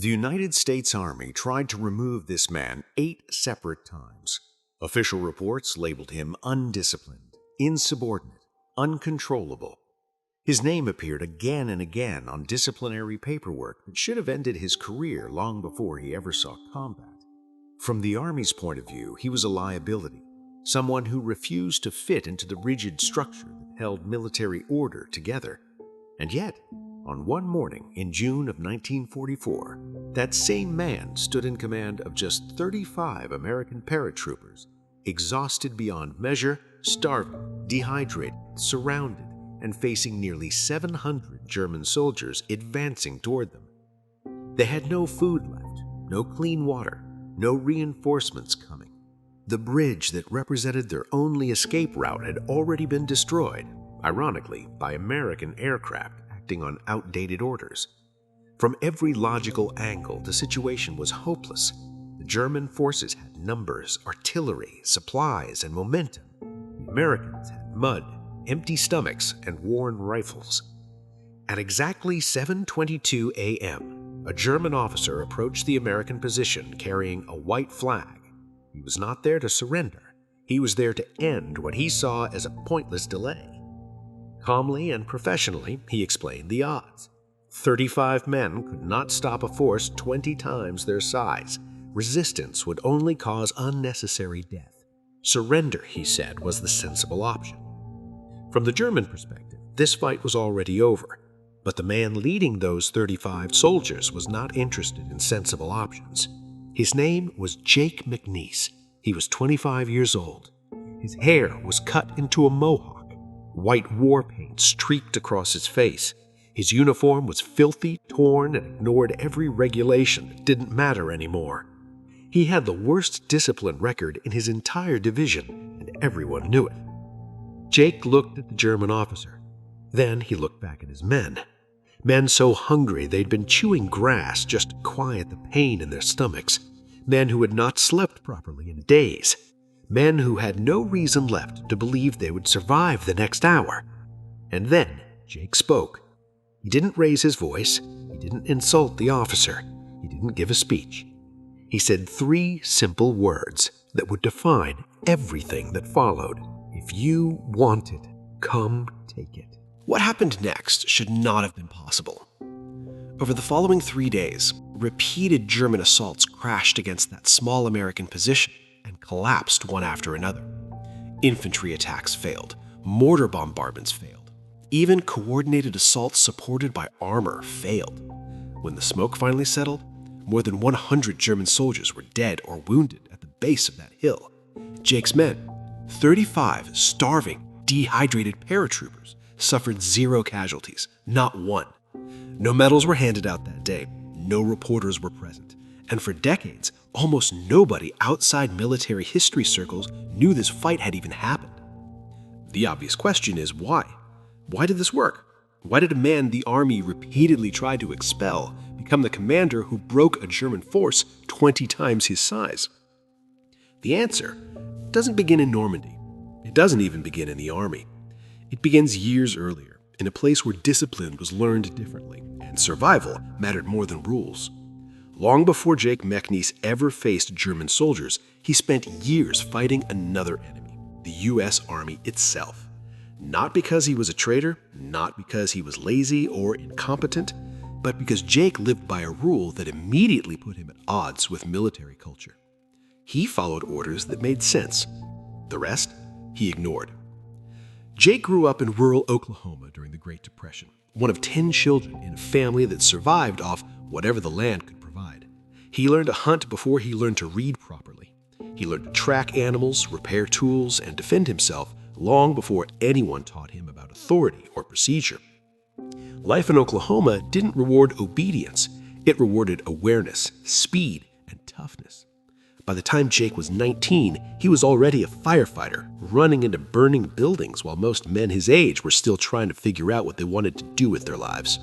The United States Army tried to remove this man 8 separate times. Official reports labeled him undisciplined, insubordinate, uncontrollable. His name appeared again and again on disciplinary paperwork that should have ended his career long before he ever saw combat. From the Army's point of view, he was a liability, someone who refused to fit into the rigid structure that held military order together. And yet, on one morning in June of 1944, that same man stood in command of just 35 American paratroopers, exhausted beyond measure, starving, dehydrated, surrounded, and facing nearly 700 German soldiers advancing toward them. They had no food left, no clean water, no reinforcements coming. The bridge that represented their only escape route had already been destroyed, ironically, by American aircraft acting on outdated orders. From every logical angle, the situation was hopeless. The German forces had numbers, artillery, supplies, and momentum. The Americans had mud, empty stomachs, and worn rifles. At exactly 7:22 a.m., a German officer approached the American position carrying a white flag. He was not there to surrender. He was there to end what he saw as a pointless delay. Calmly and professionally, he explained the odds. 35 men could not stop a force 20 times their size. Resistance would only cause unnecessary death. Surrender, he said, was the sensible option. From the German perspective, this fight was already over, but the man leading those 35 soldiers was not interested in sensible options. His name was Jake McNiece. He was 25 years old. His hair was cut into a mohawk. White war paint streaked across his face. His uniform was filthy, torn, and ignored every regulation that didn't matter anymore. He had the worst discipline record in his entire division, and everyone knew it. Jake looked at the German officer. Then he looked back at his men. Men so hungry they'd been chewing grass just to quiet the pain in their stomachs. Men who had not slept properly in days. Men who had no reason left to believe they would survive the next hour. And then Jake spoke. He didn't raise his voice. He didn't insult the officer. He didn't give a speech. He said 3 simple words that would define everything that followed. If you want it, come take it. What happened next should not have been possible. Over the following 3 days, repeated German assaults crashed against that small American position and collapsed one after another. Infantry attacks failed. Mortar bombardments failed. Even coordinated assaults supported by armor failed. When the smoke finally settled, more than 100 German soldiers were dead or wounded at the base of that hill. Jake's men, 35 starving, dehydrated paratroopers, suffered 0 casualties, not one. No medals were handed out that day, no reporters were present, and for decades, almost nobody outside military history circles knew this fight had even happened. The obvious question is why? Why did this work? Why did a man the Army repeatedly tried to expel become the commander who broke a German force 20 times his size? The answer doesn't begin in Normandy. It doesn't even begin in the Army. It begins years earlier, in a place where discipline was learned differently, and survival mattered more than rules. Long before Jake McNiece ever faced German soldiers, he spent years fighting another enemy, the U.S. Army itself. Not because he was a traitor, not because he was lazy or incompetent, but because Jake lived by a rule that immediately put him at odds with military culture. He followed orders that made sense. The rest, he ignored. Jake grew up in rural Oklahoma during the Great Depression, one of 10 children in a family that survived off whatever the land could provide. He learned to hunt before he learned to read properly. He learned to track animals, repair tools, and defend himself long before anyone taught him about authority or procedure. Life in Oklahoma didn't reward obedience. It rewarded awareness, speed, and toughness. By the time Jake was 19, he was already a firefighter, running into burning buildings while most men his age were still trying to figure out what they wanted to do with their lives.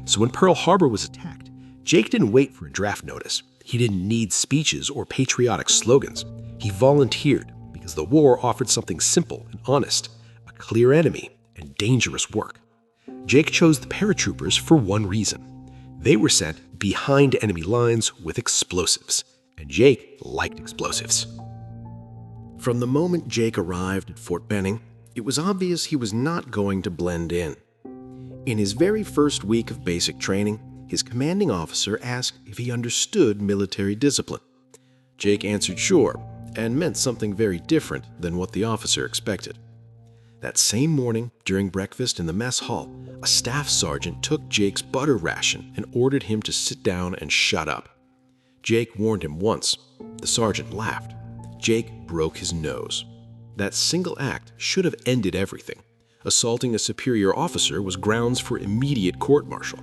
So when Pearl Harbor was attacked, Jake didn't wait for a draft notice. He didn't need speeches or patriotic slogans. He volunteered because the war offered something simple and honest, a clear enemy and dangerous work. Jake chose the paratroopers for one reason. They were sent behind enemy lines with explosives, and Jake liked explosives. From the moment Jake arrived at Fort Benning, it was obvious he was not going to blend in. In his very first week of basic training, his commanding officer asked if he understood military discipline. Jake answered sure, and meant something very different than what the officer expected. That same morning, during breakfast in the mess hall, a staff sergeant took Jake's butter ration and ordered him to sit down and shut up. Jake warned him once. The sergeant laughed. Jake broke his nose. That single act should have ended everything. Assaulting a superior officer was grounds for immediate court-martial.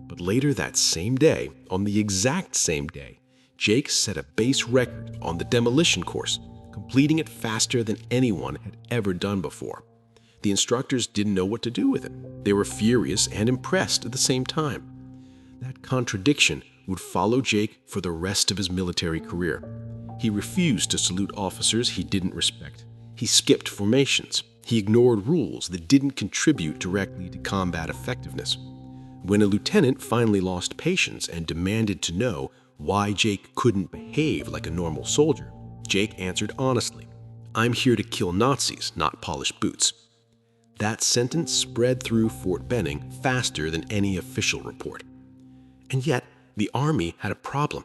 But later that same day, on the exact same day, Jake set a base record on the demolition course, completing it faster than anyone had ever done before. The instructors didn't know what to do with him. They were furious and impressed at the same time. That contradiction would follow Jake for the rest of his military career. He refused to salute officers he didn't respect. He skipped formations. He ignored rules that didn't contribute directly to combat effectiveness. When a lieutenant finally lost patience and demanded to know why Jake couldn't behave like a normal soldier, Jake answered honestly, "I'm here to kill Nazis, not polish boots." That sentence spread through Fort Benning faster than any official report. And yet, the Army had a problem.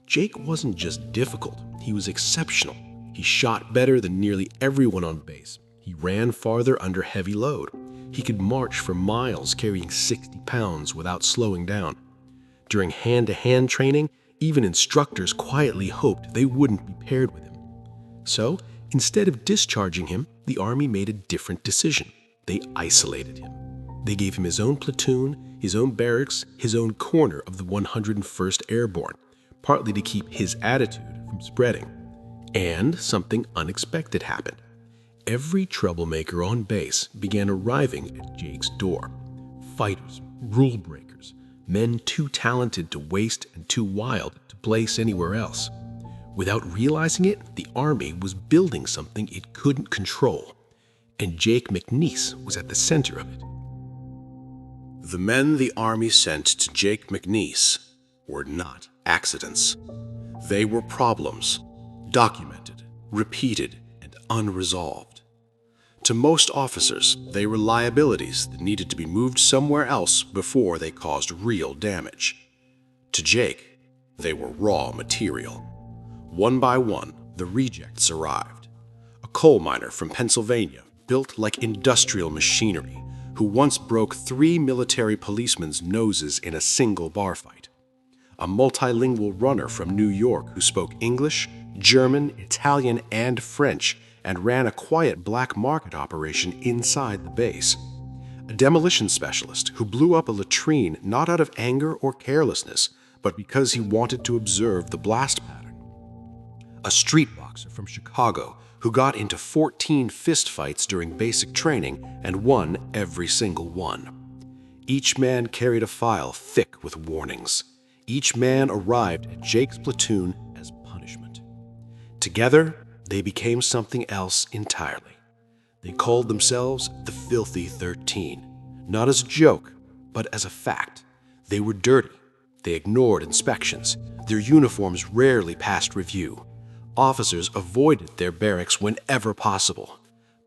Jake wasn't just difficult, he was exceptional. He shot better than nearly everyone on base. He ran farther under heavy load. He could march for miles carrying 60 pounds without slowing down. During hand-to-hand training, even instructors quietly hoped they wouldn't be paired with him. So, instead of discharging him, the Army made a different decision. They isolated him. They gave him his own platoon, his own barracks, his own corner of the 101st Airborne, partly to keep his attitude from spreading. And something unexpected happened. Every troublemaker on base began arriving at Jake's door. Fighters, rule breakers, men too talented to waste and too wild to place anywhere else. Without realizing it, the Army was building something it couldn't control. And Jake McNiece was at the center of it. The men the Army sent to Jake McNiece were not accidents. They were problems, documented, repeated, and unresolved. To most officers, they were liabilities that needed to be moved somewhere else before they caused real damage. To Jake, they were raw material. One by one, the rejects arrived. A coal miner from Pennsylvania, built like industrial machinery, who once broke 3 military policemen's noses in a single bar fight. A multilingual runner from New York who spoke English, German, Italian, and French, and ran a quiet black market operation inside the base. A demolition specialist who blew up a latrine not out of anger or carelessness, but because he wanted to observe the blast pattern. A street boxer from Chicago who got into 14 fistfights during basic training and won every single one. Each man carried a file thick with warnings. Each man arrived at Jake's platoon as punishment. Together, they became something else entirely. They called themselves the Filthy 13, not as a joke, but as a fact. They were dirty. They ignored inspections. Their uniforms rarely passed review. Officers avoided their barracks whenever possible.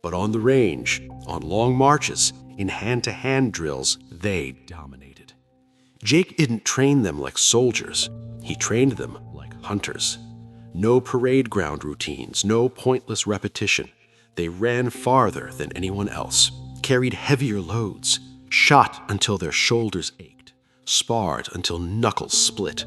But on the range, on long marches, in hand-to-hand drills, they dominated. Jake didn't train them like soldiers. He trained them like hunters. No parade ground routines, no pointless repetition. They ran farther than anyone else, carried heavier loads, shot until their shoulders ached, sparred until knuckles split.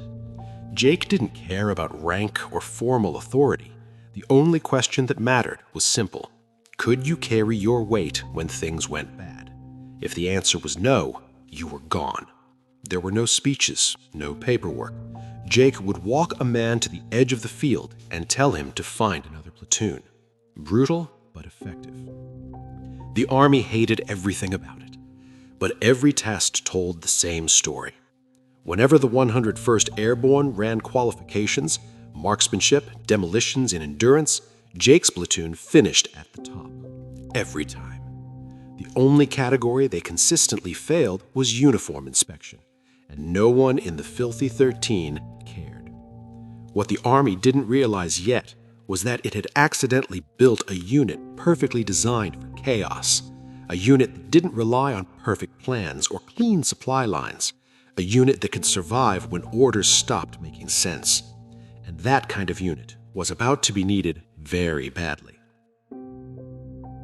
Jake didn't care about rank or formal authority. The only question that mattered was simple. Could you carry your weight when things went bad? If the answer was no, you were gone. There were no speeches, no paperwork. Jake would walk a man to the edge of the field and tell him to find another platoon. Brutal, but effective. The Army hated everything about it, but every test told the same story. Whenever the 101st Airborne ran qualifications, marksmanship, demolitions, and endurance, Jake's platoon finished at the top. Every time. The only category they consistently failed was uniform inspection, and no one in the Filthy 13 cared. What the Army didn't realize yet was that it had accidentally built a unit perfectly designed for chaos, a unit that didn't rely on perfect plans or clean supply lines, a unit that could survive when orders stopped making sense. And that kind of unit was about to be needed very badly.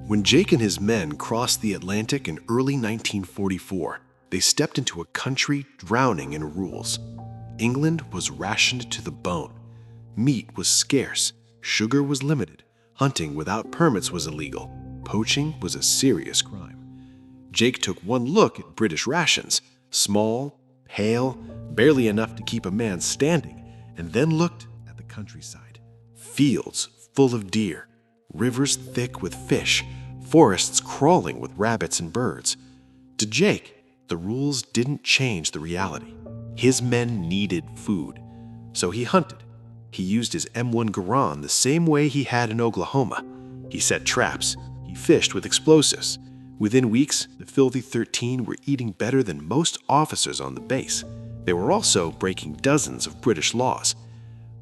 When Jake and his men crossed the Atlantic in early 1944, they stepped into a country drowning in rules. England was rationed to the bone. Meat was scarce, sugar was limited, hunting without permits was illegal, poaching was a serious crime. Jake took one look at British rations, small, pale, barely enough to keep a man standing, and then looked at the countryside. Fields full of deer, rivers thick with fish, forests crawling with rabbits and birds. To Jake, the rules didn't change the reality. His men needed food, so he hunted. He used his M1 Garand the same way he had in Oklahoma. He set traps. He fished with explosives. Within weeks, the Filthy 13 were eating better than most officers on the base. They were also breaking dozens of British laws.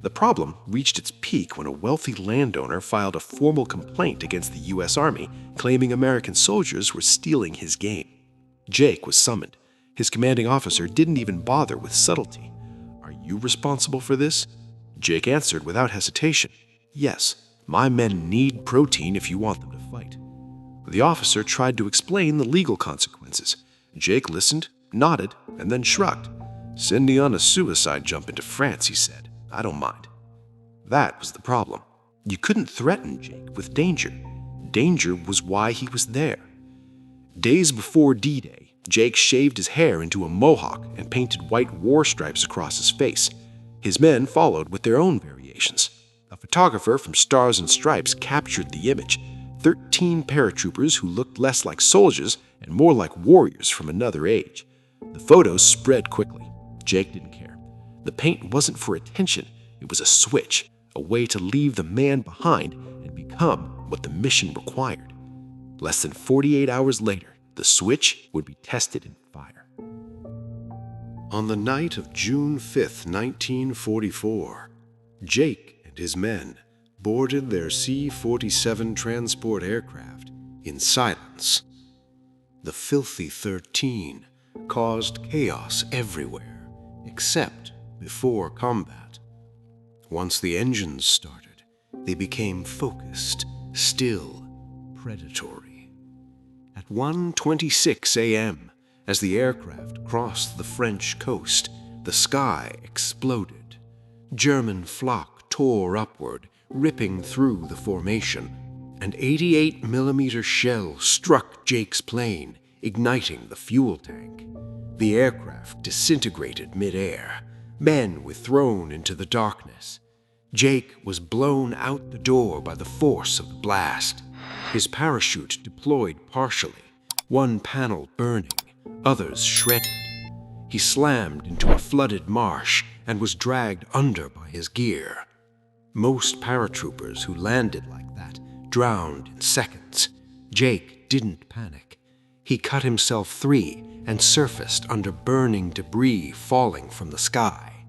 The problem reached its peak when a wealthy landowner filed a formal complaint against the U.S. Army, claiming American soldiers were stealing his game. Jake was summoned. His commanding officer didn't even bother with subtlety. "Are you responsible for this?" Jake answered without hesitation, "Yes, my men need protein if you want them to fight." The officer tried to explain the legal consequences. Jake listened, nodded, and then shrugged. "Send me on a suicide jump into France," he said. "I don't mind." That was the problem. You couldn't threaten Jake with danger. Danger was why he was there. Days before D-Day, Jake shaved his hair into a mohawk and painted white war stripes across his face. His men followed with their own variations. A photographer from Stars and Stripes captured the image. 13 paratroopers who looked less like soldiers and more like warriors from another age. The photos spread quickly. Jake didn't care. The paint wasn't for attention. It was a switch, a way to leave the man behind and become what the mission required. Less than 48 hours later, the switch would be tested in fire. On the night of June 5th, 1944, Jake and his men boarded their C-47 transport aircraft in silence. The Filthy 13 caused chaos everywhere, except before combat. Once the engines started, they became focused, still, predatory. At 1:26 a.m., as the aircraft crossed the French coast, the sky exploded. German flak tore upward, ripping through the formation. An 88mm shell struck Jake's plane, igniting the fuel tank. The aircraft disintegrated mid-air. Men were thrown into the darkness. Jake was blown out the door by the force of the blast. His parachute deployed partially, one panel burning, others shredded. He slammed into a flooded marsh and was dragged under by his gear. Most paratroopers who landed like that drowned in seconds. Jake didn't panic. He cut himself free and surfaced under burning debris falling from the sky.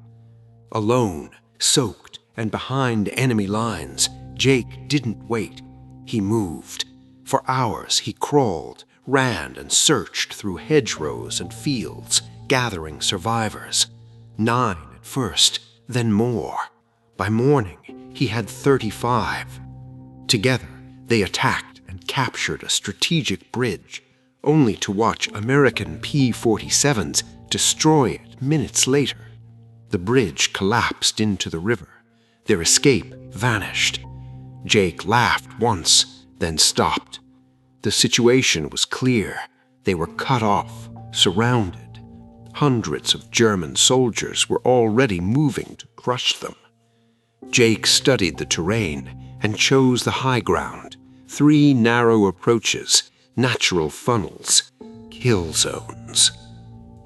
Alone, soaked, and behind enemy lines, Jake didn't wait. He moved. For hours he crawled, ran, and searched through hedgerows and fields, gathering survivors. 9 at first, then more. By morning, he had 35. Together, they attacked and captured a strategic bridge, only to watch American P-47s destroy it minutes later. The bridge collapsed into the river. Their escape vanished. Jake laughed once, then stopped. The situation was clear. They were cut off, surrounded. Hundreds of German soldiers were already moving to crush them. Jake studied the terrain and chose the high ground. 3 narrow approaches, natural funnels, kill zones.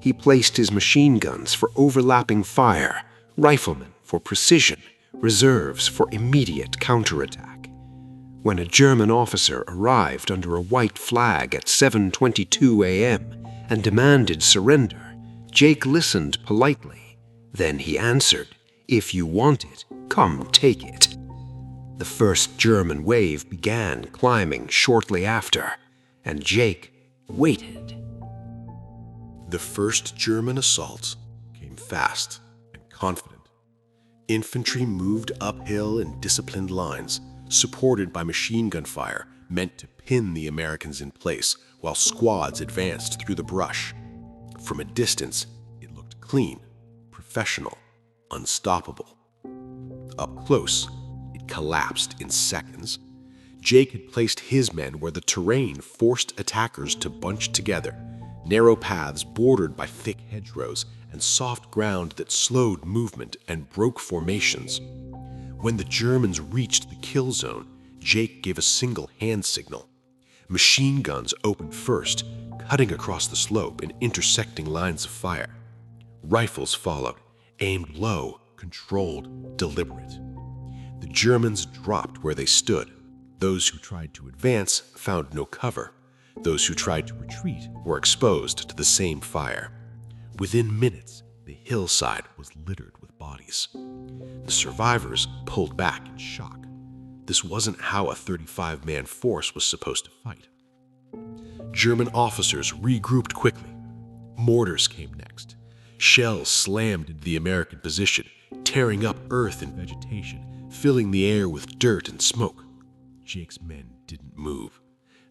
He placed his machine guns for overlapping fire, riflemen for precision, reserves for immediate counterattack. When a German officer arrived under a white flag at 7:22 a.m. and demanded surrender, Jake listened politely. Then he answered, "If you want it, come take it." The first German wave began climbing shortly after, and Jake waited. The first German assault came fast and confident. Infantry moved uphill in disciplined lines, supported by machine gun fire meant to pin the Americans in place while squads advanced through the brush. From a distance, it looked clean, professional, unstoppable. Up close, it collapsed in seconds. Jake had placed his men where the terrain forced attackers to bunch together, narrow paths bordered by thick hedgerows and soft ground that slowed movement and broke formations. When the Germans reached the kill zone, Jake gave a single hand signal. Machine guns opened first, cutting across the slope and intersecting lines of fire. Rifles followed, aimed low, controlled, deliberate. The Germans dropped where they stood. Those who tried to advance found no cover. Those who tried to retreat were exposed to the same fire. Within minutes, the hillside was littered with bodies. The survivors pulled back in shock. This wasn't how a 35-man force was supposed to fight. German officers regrouped quickly. Mortars came next. Shells slammed into the American position, tearing up earth and vegetation, filling the air with dirt and smoke. Jake's men didn't move.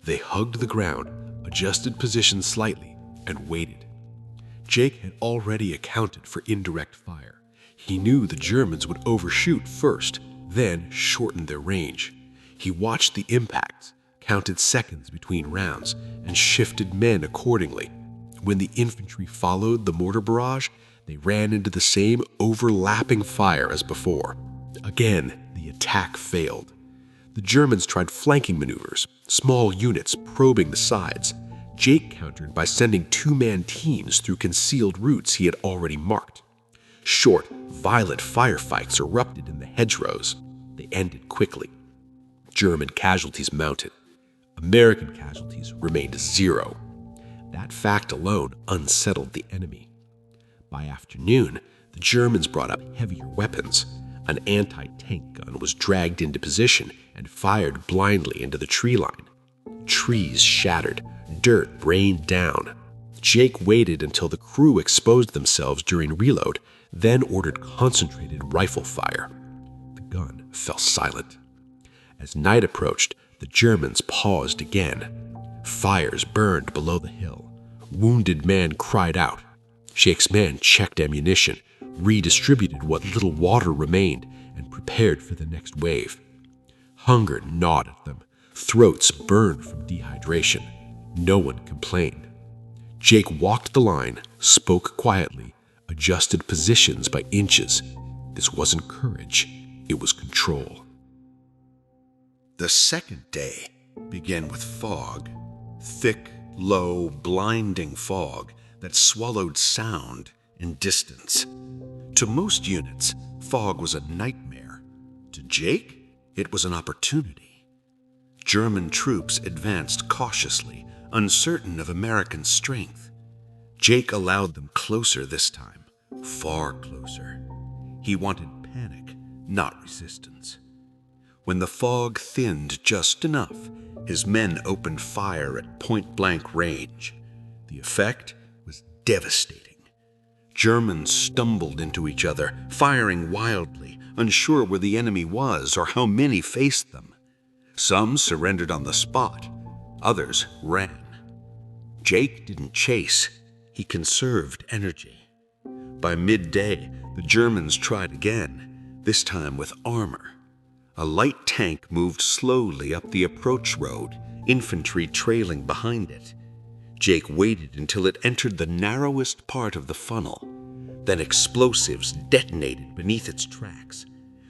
They hugged the ground, adjusted positions slightly, and waited. Jake had already accounted for indirect fire. He knew the Germans would overshoot first, then shorten their range. He watched the impacts, counted seconds between rounds, and shifted men accordingly. When the infantry followed the mortar barrage, they ran into the same overlapping fire as before. Again, the attack failed. The Germans tried flanking maneuvers, small units probing the sides. Jake countered by sending two-man teams through concealed routes he had already marked. Short, violent firefights erupted in the hedgerows. They ended quickly. German casualties mounted. American casualties remained 0. That fact alone unsettled the enemy. By afternoon, the Germans brought up heavier weapons. An anti-tank gun was dragged into position and fired blindly into the tree line. Trees shattered, dirt rained down. Jake waited until the crew exposed themselves during reload, then ordered concentrated rifle fire. The gun fell silent. As night approached, the Germans paused again. Fires burned below the hill. Wounded men cried out. Jake's men checked ammunition, redistributed what little water remained, and prepared for the next wave. Hunger gnawed at them. Throats burned from dehydration. No one complained. Jake walked the line, spoke quietly, adjusted positions by inches. This wasn't courage, it was control. The second day began with fog. Thick, low, blinding fog that swallowed sound and distance. To most units, fog was a nightmare. To Jake, it was an opportunity. German troops advanced cautiously, uncertain of American strength. Jake allowed them closer this time, far closer. He wanted panic, not resistance. When the fog thinned just enough, his men opened fire at point-blank range. The effect was devastating. Germans stumbled into each other, firing wildly, unsure where the enemy was or how many faced them. Some surrendered on the spot, others ran. Jake didn't chase, he conserved energy. By midday, the Germans tried again, this time with armor. A light tank moved slowly up the approach road, infantry trailing behind it. Jake waited until it entered the narrowest part of the funnel. Then explosives detonated beneath its tracks.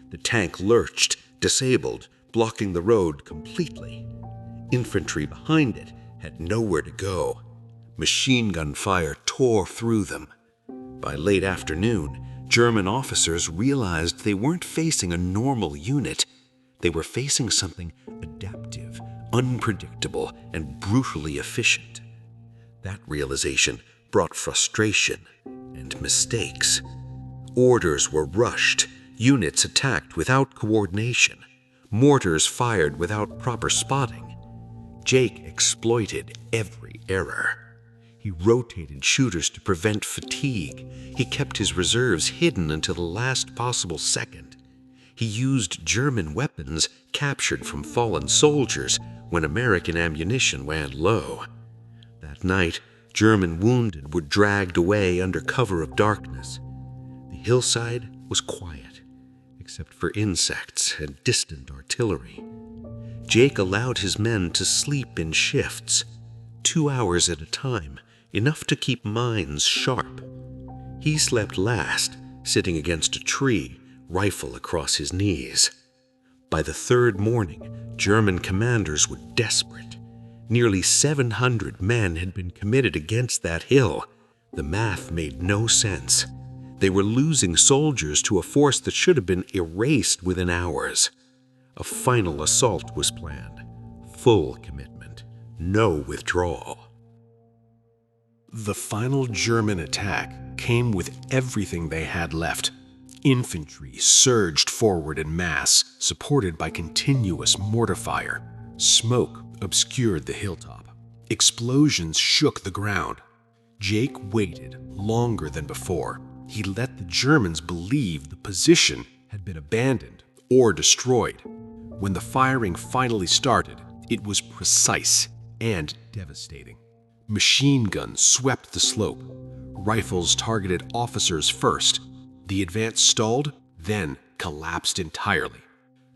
The tank lurched, disabled, blocking the road completely. Infantry behind it had nowhere to go. Machine gun fire tore through them. By late afternoon, German officers realized they weren't facing a normal unit. They were facing something adaptive, unpredictable, and brutally efficient. That realization brought frustration, and mistakes. Orders were rushed, units attacked without coordination, mortars fired without proper spotting. Jake exploited every error. He rotated shooters to prevent fatigue. He kept his reserves hidden until the last possible second. He used German weapons captured from fallen soldiers when American ammunition ran low. That night, German wounded were dragged away under cover of darkness. The hillside was quiet, except for insects and distant artillery. Jake allowed his men to sleep in shifts, 2 hours at a time, enough to keep minds sharp. He slept last, sitting against a tree, rifle across his knees. By the third morning, German commanders were desperate. Nearly 700 men had been committed against that hill. The math made no sense. They were losing soldiers to a force that should have been erased within hours. A final assault was planned. Full commitment, no withdrawal. The final German attack came with everything they had left. Infantry surged forward in mass, supported by continuous mortar fire. Smoke obscured the hilltop. Explosions shook the ground. Jake waited longer than before. He let the Germans believe the position had been abandoned or destroyed. When the firing finally started, it was precise and devastating. Machine guns swept the slope. Rifles targeted officers first. The advance stalled, then collapsed entirely.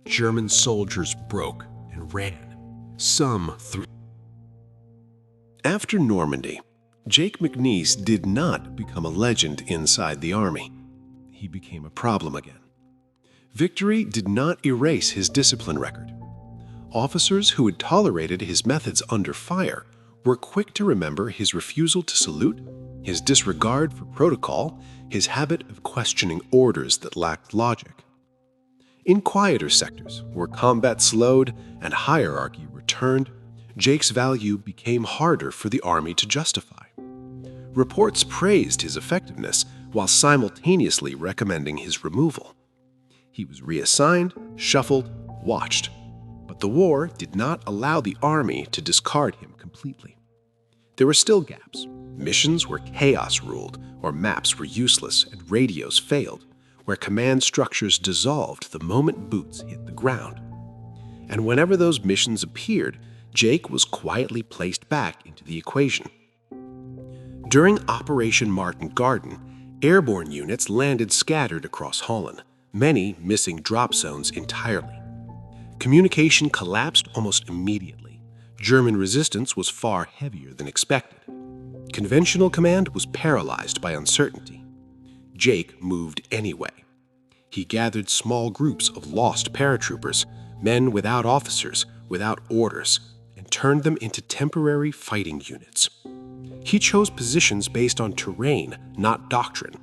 German soldiers broke and ran, some through. After Normandy, Jake McNiece did not become a legend inside the army. He became a problem again. Victory did not erase his discipline record. Officers who had tolerated his methods under fire were quick to remember his refusal to salute, his disregard for protocol, his habit of questioning orders that lacked logic. In quieter sectors, where combat slowed and hierarchy returned, Jake's value became harder for the army to justify. Reports praised his effectiveness while simultaneously recommending his removal. He was reassigned, shuffled, watched, but the war did not allow the army to discard him completely. There were still gaps, missions where chaos ruled, or maps were useless and radios failed, where command structures dissolved the moment boots hit the ground. And whenever those missions appeared, Jake was quietly placed back into the equation. During Operation Martin Garden, airborne units landed scattered across Holland, many missing drop zones entirely. Communication collapsed almost immediately. German resistance was far heavier than expected. Conventional command was paralyzed by uncertainty. Jake moved anyway. He gathered small groups of lost paratroopers, men without officers, without orders, and turned them into temporary fighting units. He chose positions based on terrain, not doctrine.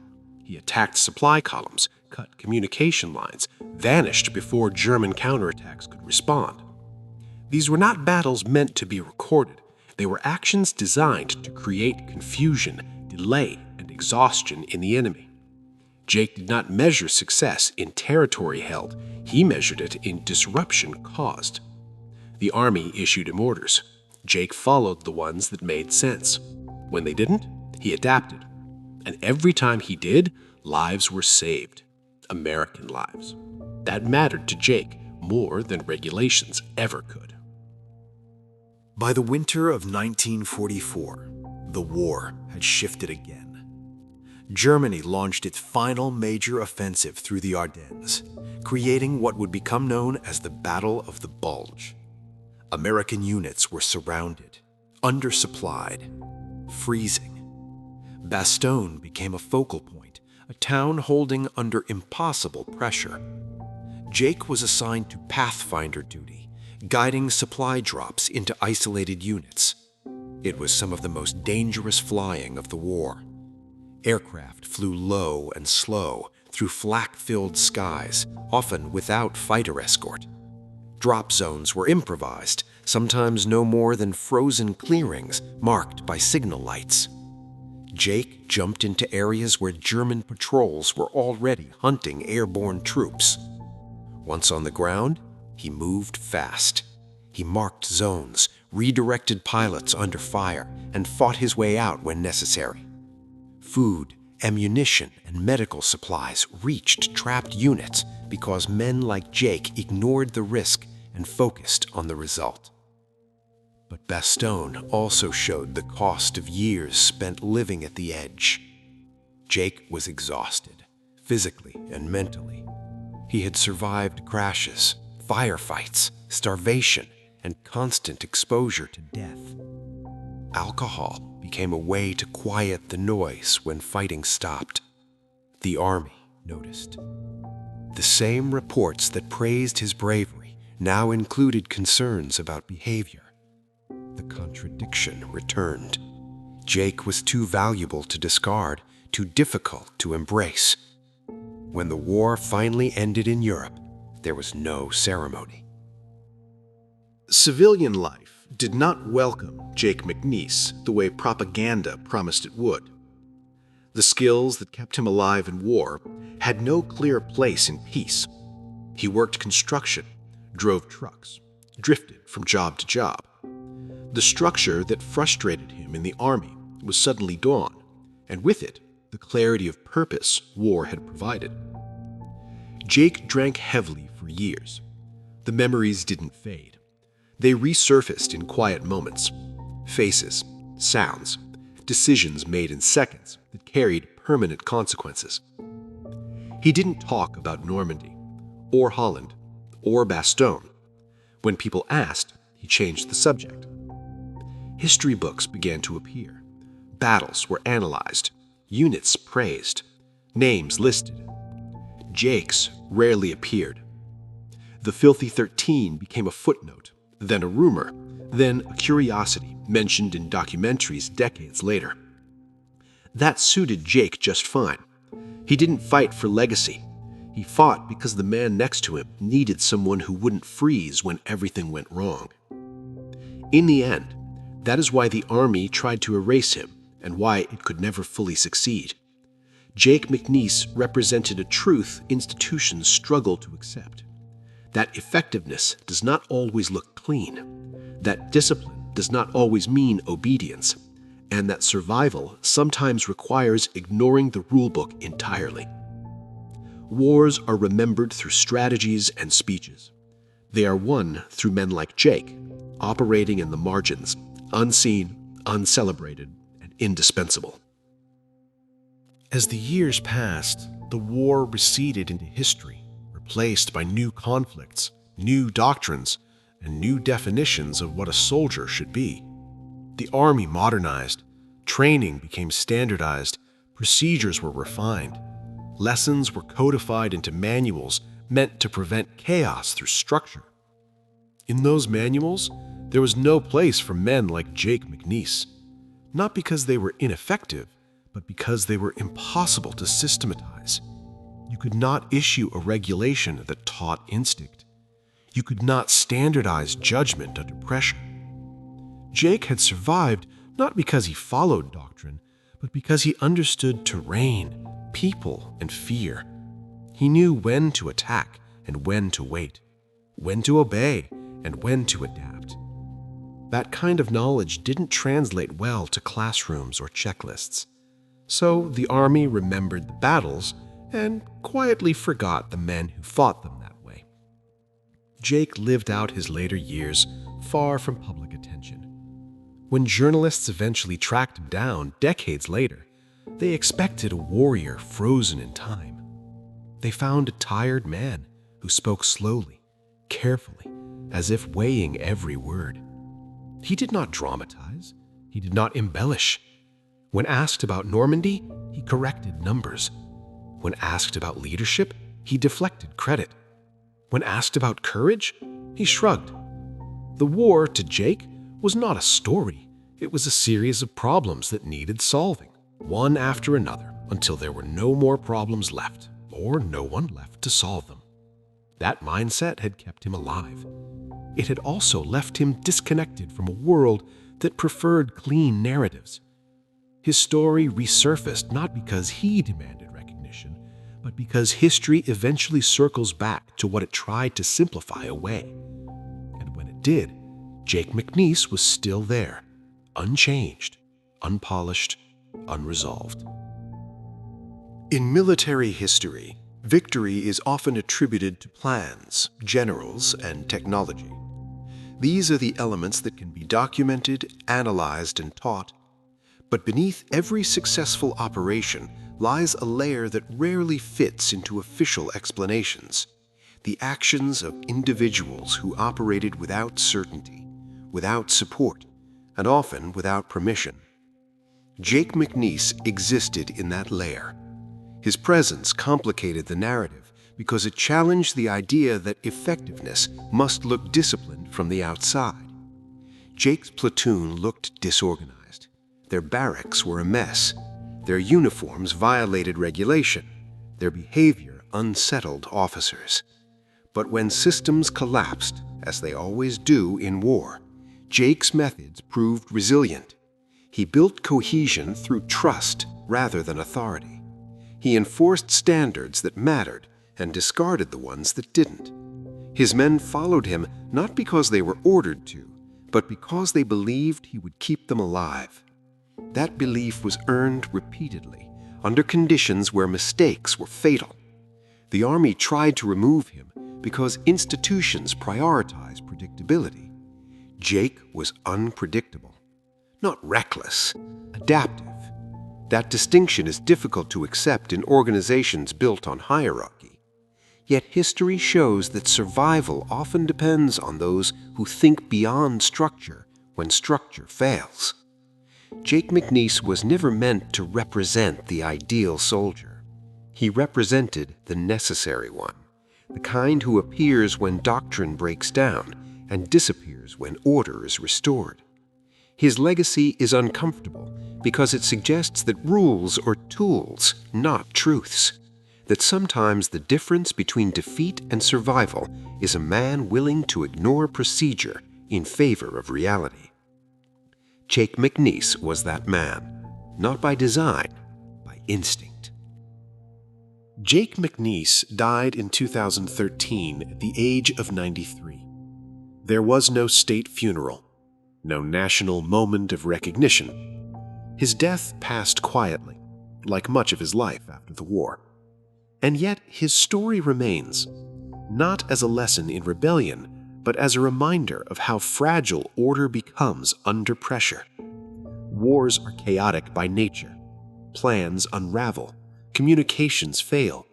He attacked supply columns, cut communication lines, vanished before German counterattacks could respond. These were not battles meant to be recorded. They were actions designed to create confusion, delay, and exhaustion in the enemy. Jake did not measure success in territory held. He measured it in disruption caused. The army issued him orders. Jake followed the ones that made sense. When they didn't, he adapted. And every time he did, lives were saved. American lives. That mattered to Jake more than regulations ever could. By the winter of 1944, the war had shifted again. Germany launched its final major offensive through the Ardennes, creating what would become known as the Battle of the Bulge. American units were surrounded, undersupplied, freezing. Bastogne became a focal point, a town holding under impossible pressure. Jake was assigned to pathfinder duty, guiding supply drops into isolated units. It was some of the most dangerous flying of the war. Aircraft flew low and slow through flak-filled skies, often without fighter escort. Drop zones were improvised, sometimes no more than frozen clearings marked by signal lights. Jake jumped into areas where German patrols were already hunting airborne troops. Once on the ground, he moved fast. He marked zones, redirected pilots under fire, and fought his way out when necessary. Food, ammunition, and medical supplies reached trapped units because men like Jake ignored the risk and focused on the result. But Bastogne also showed the cost of years spent living at the edge. Jake was exhausted, physically and mentally. He had survived crashes, firefights, starvation, and constant exposure to death. Alcohol became a way to quiet the noise when fighting stopped. The Army noticed. The same reports that praised his bravery now included concerns about behavior. The contradiction returned. Jake was too valuable to discard, too difficult to embrace. When the war finally ended in Europe, there was no ceremony. Civilian life did not welcome Jake McNiece the way propaganda promised it would. The skills that kept him alive in war had no clear place in peace. He worked construction, drove trucks, drifted from job to job. The structure that frustrated him in the Army was suddenly gone, and with it, the clarity of purpose war had provided. Jake drank heavily for years. The memories didn't fade. They resurfaced in quiet moments. Faces, sounds, decisions made in seconds that carried permanent consequences. He didn't talk about Normandy, or Holland, or Bastogne. When people asked, he changed the subject. History books began to appear. Battles were analyzed, units praised, names listed. Jake's rarely appeared. The Filthy 13 became a footnote, then a rumor, then a curiosity mentioned in documentaries decades later. That suited Jake just fine. He didn't fight for legacy. He fought because the man next to him needed someone who wouldn't freeze when everything went wrong. In the end, that is why the Army tried to erase him and why it could never fully succeed. Jake McNiece represented a truth institutions struggle to accept. That effectiveness does not always look clean, that discipline does not always mean obedience, and that survival sometimes requires ignoring the rulebook entirely. Wars are remembered through strategies and speeches. They are won through men like Jake, operating in the margins, unseen, uncelebrated, and indispensable. As the years passed, the war receded into history, replaced by new conflicts, new doctrines, and new definitions of what a soldier should be. The Army modernized, training became standardized, procedures were refined, lessons were codified into manuals meant to prevent chaos through structure. In those manuals, there was no place for men like Jake McNiece, not because they were ineffective, but because they were impossible to systematize. You could not issue a regulation that taught instinct. You could not standardize judgment under pressure. Jake had survived not because he followed doctrine, but because he understood terrain, people, and fear. He knew when to attack and when to wait, when to obey and when to adapt. That kind of knowledge didn't translate well to classrooms or checklists. So the Army remembered the battles and quietly forgot the men who fought them that way. Jake lived out his later years far from public attention. When journalists eventually tracked him down decades later, they expected a warrior frozen in time. They found a tired man who spoke slowly, carefully, as if weighing every word. He did not dramatize. He did not embellish. When asked about Normandy, he corrected numbers. When asked about leadership, he deflected credit. When asked about courage, he shrugged. The war, to Jake, was not a story. It was a series of problems that needed solving, one after another, until there were no more problems left, or no one left to solve them. That mindset had kept him alive. It had also left him disconnected from a world that preferred clean narratives. His story resurfaced not because he demanded recognition, but because history eventually circles back to what it tried to simplify away. And when it did, Jake McNiece was still there, unchanged, unpolished, unresolved. In military history, victory is often attributed to plans, generals, and technology. These are the elements that can be documented, analyzed, and taught. But beneath every successful operation lies a layer that rarely fits into official explanations: the actions of individuals who operated without certainty, without support, and often without permission. Jake McNiece existed in that layer. His presence complicated the narrative because it challenged the idea that effectiveness must look disciplined from the outside. Jake's platoon looked disorganized. Their barracks were a mess. Their uniforms violated regulation. Their behavior unsettled officers. But when systems collapsed, as they always do in war, Jake's methods proved resilient. He built cohesion through trust rather than authority. He enforced standards that mattered and discarded the ones that didn't. His men followed him not because they were ordered to, but because they believed he would keep them alive. That belief was earned repeatedly, under conditions where mistakes were fatal. The Army tried to remove him because institutions prioritize predictability. Jake was unpredictable, not reckless, adaptive. That distinction is difficult to accept in organizations built on hierarchy. Yet history shows that survival often depends on those who think beyond structure when structure fails. Jake McNiece was never meant to represent the ideal soldier. He represented the necessary one, the kind who appears when doctrine breaks down and disappears when order is restored. His legacy is uncomfortable because it suggests that rules are tools, not truths. That sometimes the difference between defeat and survival is a man willing to ignore procedure in favor of reality. Jake McNiece was that man, not by design, by instinct. Jake McNiece died in 2013 at the age of 93. There was no state funeral, no national moment of recognition. His death passed quietly, like much of his life after the war. And yet his story remains, not as a lesson in rebellion, but as a reminder of how fragile order becomes under pressure. Wars are chaotic by nature. Plans unravel. Communications fail.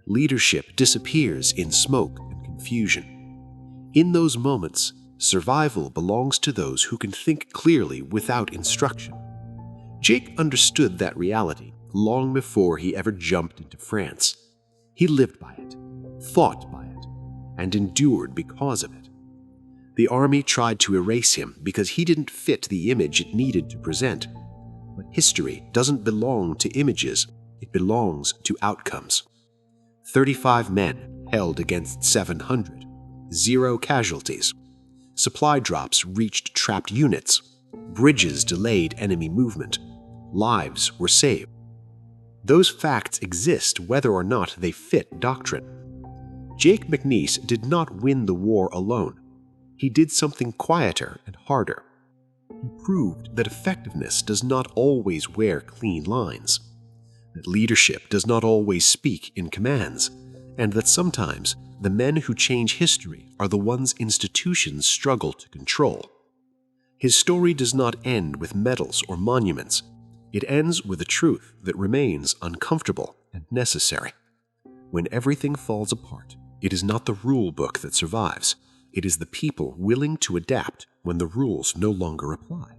Leadership disappears in smoke and confusion. In those moments, survival belongs to those who can think clearly without instruction. Jake understood that reality long before he ever jumped into France. He lived by it, fought by it, and endured because of it. The Army tried to erase him because he didn't fit the image it needed to present. But history doesn't belong to images, it belongs to outcomes. 35 men held against 700, 0 casualties. Supply drops reached trapped units. Bridges delayed enemy movement. Lives were saved. Those facts exist whether or not they fit doctrine. Jake McNiece did not win the war alone. He did something quieter and harder. He proved that effectiveness does not always wear clean lines, that leadership does not always speak in commands, and that sometimes the men who change history are the ones institutions struggle to control. His story does not end with medals or monuments. It ends with a truth that remains uncomfortable and necessary. When everything falls apart, it is not the rule book that survives. It is the people willing to adapt when the rules no longer apply.